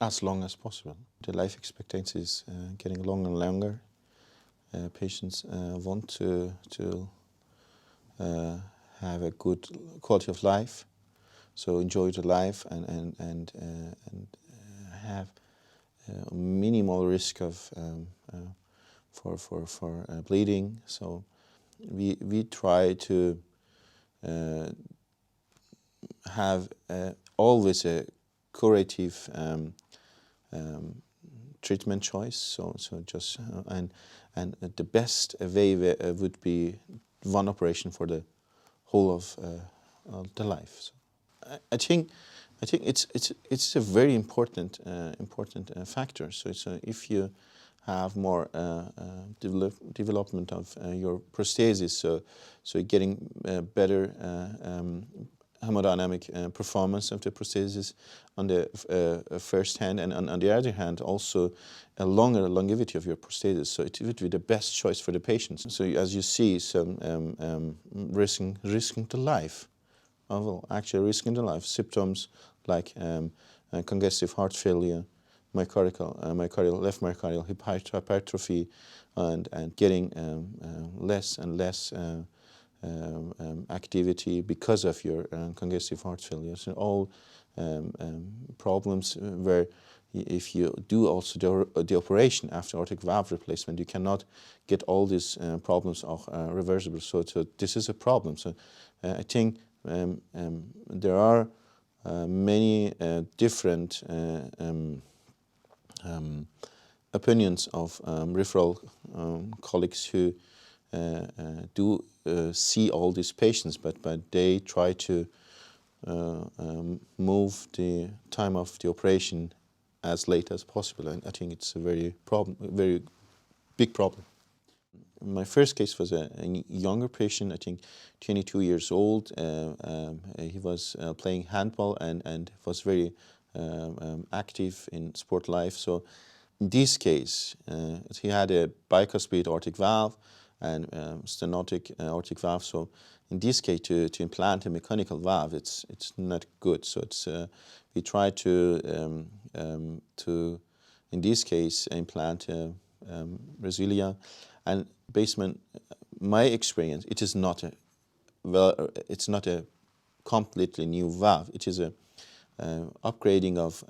as long as possible. The life expectancy is getting longer and longer. Patients want to have a good quality of life, so enjoy the life and have minimal risk of for bleeding. So we try to have always a curative treatment choice. So just and the best way would be one operation for the whole of the life. So I think it's a very important factor. So if you have more development of your prosthesis, so you're getting better hemodynamic performance of the prosthesis on the first hand, and on the other hand also a longer longevity of your prosthesis. So it would be the best choice for the patients. So as you see, some risking the life. Well, actually risking the life. Symptoms like congestive heart failure, left myocardial hypertrophy, and getting less and less activity because of your congestive heart failure. So all problems where if you do also the operation after aortic valve replacement, you cannot get all these problems reversible. So this is a problem. So I think there are many different opinions of referral colleagues who do see all these patients, but they try to move the time of the operation as late as possible, and I think it's a very big problem. My first case was a younger patient, I think 22 years old. He was playing handball and was very active in sport life. So in this case, he had a bicuspid aortic valve and stenotic aortic valve. So in this case, to implant a mechanical valve, it's not good. So it's we try to in this case implant Resilia, and based on my experience, it is not it's not a completely new valve. It is a upgrading of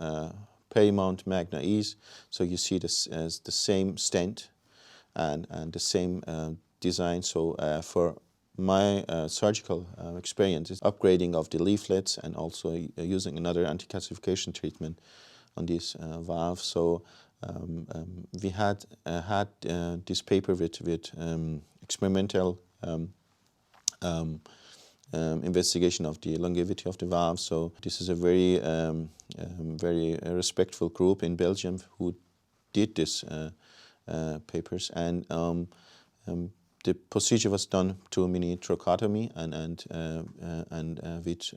Perimount Magna Ease. So you see this as the same stent and the same design. So for my surgical experience, it's upgrading of the leaflets and also using another anti-calcification treatment on this valve. So we had this paper with experimental investigation of the longevity of the valve. So this is a very respectful group in Belgium who did this papers, and the procedure was done through mini thoracotomy and with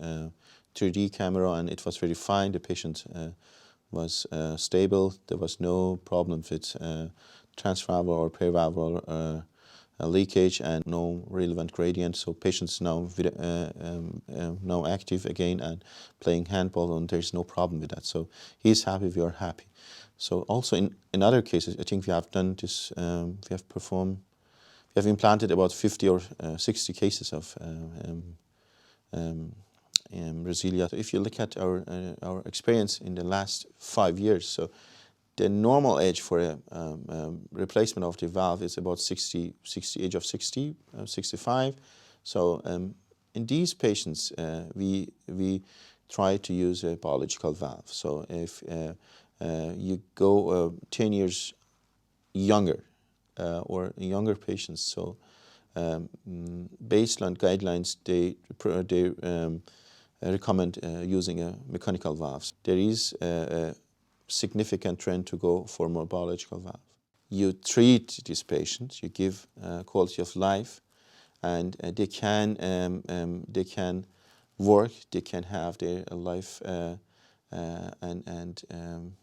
3D camera, and it was very fine. The patient was stable. There was no problem with transvalvular or perivalvular leakage and no relevant gradient. So patients now now active again and playing handball, and there's no problem with that. So he's happy, we are happy. So also in other cases, I think we have done this. We have implanted about 50 or 60 cases of Resilia. So if you look at our experience in the last 5 years, so the normal age for a replacement of the valve is about 65. So in these patients, we try to use a biological valve. So if you go 10 years younger or younger patients, so based on guidelines, they recommend using a mechanical valve. There is a significant trend to go for more biological valve. You treat these patients, you give quality of life, and they can work, they can have their life,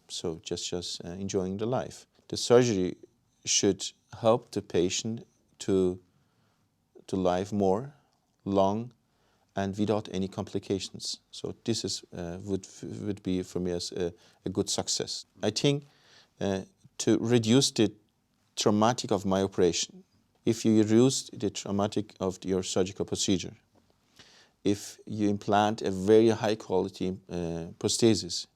so just enjoying the life. The surgery should help the patient to live more long and without any complications. So this is would be for me as a good success. I think to reduce the traumatic of my operation, if you reduce the traumatic of your surgical procedure, if you implant a very high quality prosthesis,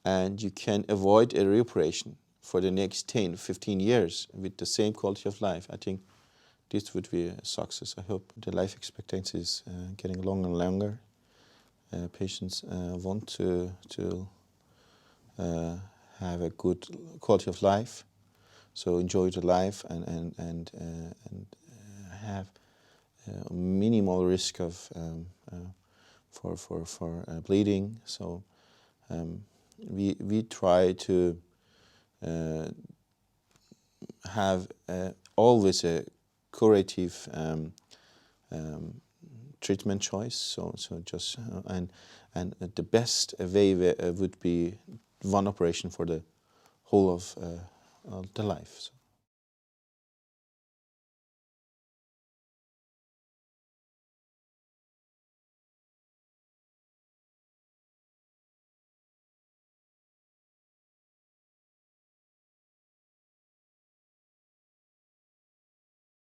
and you can avoid a reoperation for the next 10, 15 years with the same quality of life, I think this would be a success. I hope the life expectancy is getting longer and longer. Patients want to have a good quality of life, so enjoy the life and have minimal risk of for bleeding. So we try to have always a curative treatment choice. So just and the best way would be one operation for the whole of the life. So.